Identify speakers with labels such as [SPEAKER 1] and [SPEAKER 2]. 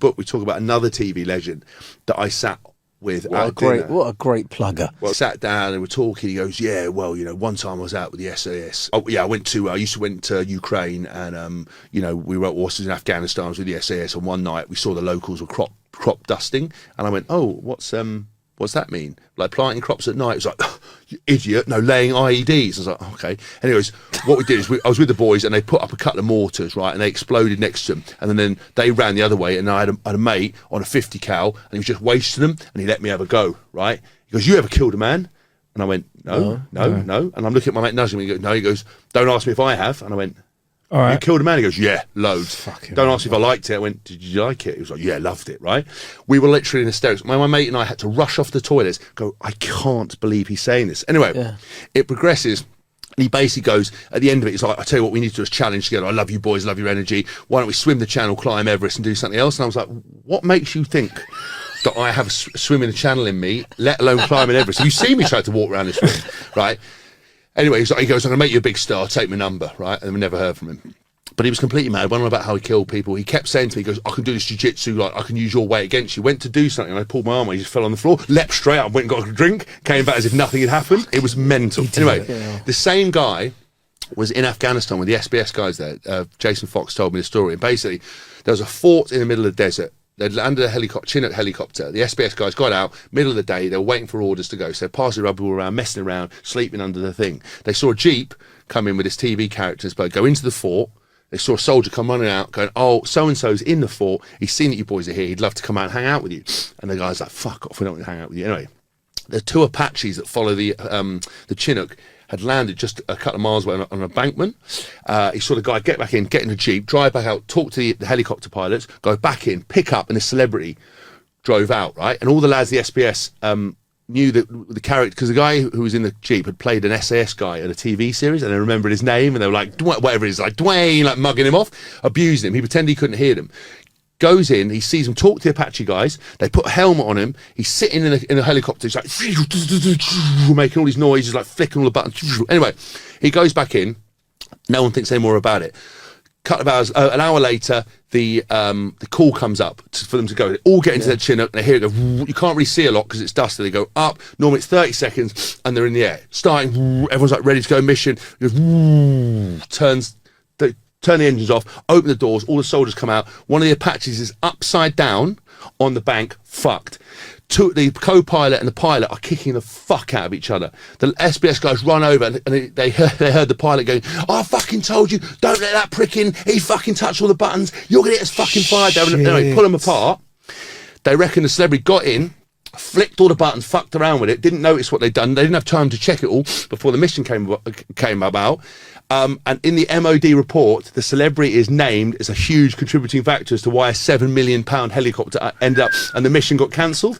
[SPEAKER 1] book, we talk about another TV legend that I sat with at dinner.
[SPEAKER 2] What a great plugger.
[SPEAKER 1] Well, sat down and we're talking. He goes, yeah, well, one time I was out with the SAS. Oh, yeah, I used to went to Ukraine and, we wrote horses in Afghanistan. I was with the SAS, and one night we saw the locals were crop dusting. And I went, oh, what's that mean? Like planting crops at night? It was like, oh, you idiot. No, laying IEDs. I was like, okay. Anyways, what we did is I was with the boys and they put up a couple of mortars, right? And they exploded next to them. And then they ran the other way. And I had a mate on a 50 cal and he was just wasting them. And he let me have a go, right? He goes, you ever killed a man? And I went, no. And I'm looking at my mate nudging me. He goes, no. He goes, don't ask me if I have. And I went, all right. You killed a man? He goes, yeah, loads. Don't ask me if I liked it. I went, did you like it? He was like, yeah, loved it, right? We were literally in hysterics. My mate and I had to rush off the toilets, go, I can't believe he's saying this. Anyway, It progresses. And he basically goes, at the end of it, he's like, I tell you what, we need to do is challenge together. I love you boys, love your energy. Why don't we swim the channel, climb Everest and do something else? And I was like, what makes you think that I have a swim in the channel in me, let alone climbing Everest? Have you seen me try to walk around this room, right? Anyway, he goes, I'm going to make you a big star, take my number, right? And we never heard from him. But he was completely mad. Went on about how he killed people. He kept saying to me, he goes, I can do this jiu-jitsu, like, I can use your weight against you. Went to do something, and I pulled my arm away, he just fell on the floor, leapt straight up, went and got a drink, came back as if nothing had happened. It was mental. Anyway, the same guy was in Afghanistan with the SBS guys there. Jason Fox told me the story. And basically, there was a fort in the middle of the desert. They'd landed a Chinook helicopter. The SBS guys got out, middle of the day, they were waiting for orders to go. So they're passing rubber all around, messing around, sleeping under the thing. They saw a Jeep come in with his TV characters, but go into the fort. They saw a soldier come running out, going, oh, so-and-so's in the fort. He's seen that you boys are here. He'd love to come out and hang out with you. And the guy's like, fuck off, we don't want to hang out with you. Anyway, the two Apaches that follow the Chinook had landed just a couple of miles away on an embankment. He saw the guy get back in, get in the Jeep, drive back out, talk to the helicopter pilots, go back in, pick up, and the celebrity drove out, right? And all the lads, the SBS, knew that the character, because the guy who was in the Jeep had played an SAS guy in a TV series, and they remembered his name, and they were like, whatever it is, like Dwayne, like mugging him off, abusing him. He pretended he couldn't hear them. Goes in, he sees them talk to the Apache guys, they put a helmet on him, he's sitting in a helicopter, he's like making all these noises, like flicking all the buttons. Anyway, he goes back in, no one thinks any more about it. Couple of hours, an hour later, the call comes up for them to go. They all get into their Chinook, and they hear it go. You can't really see a lot because it's dusty. They go up. Normally it's 30 seconds, and they're in the air. Starting, everyone's like ready to go mission. It goes, turn the engines off, open the doors, all the soldiers come out. One of the Apaches is upside down on the bank, fucked. The co-pilot and the pilot are kicking the fuck out of each other. The SBS guys run over and they heard the pilot going, I fucking told you, don't let that prick in. He fucking touched all the buttons. You're going to get us fucking fired. Anyway, pull them apart. They reckon the celebrity got in, flicked all the buttons, fucked around with it, didn't notice what they'd done. They didn't have time to check it all before the mission came about. And in the MOD report, the celebrity is named as a huge contributing factor as to why a £7 million helicopter ended up and the mission got cancelled.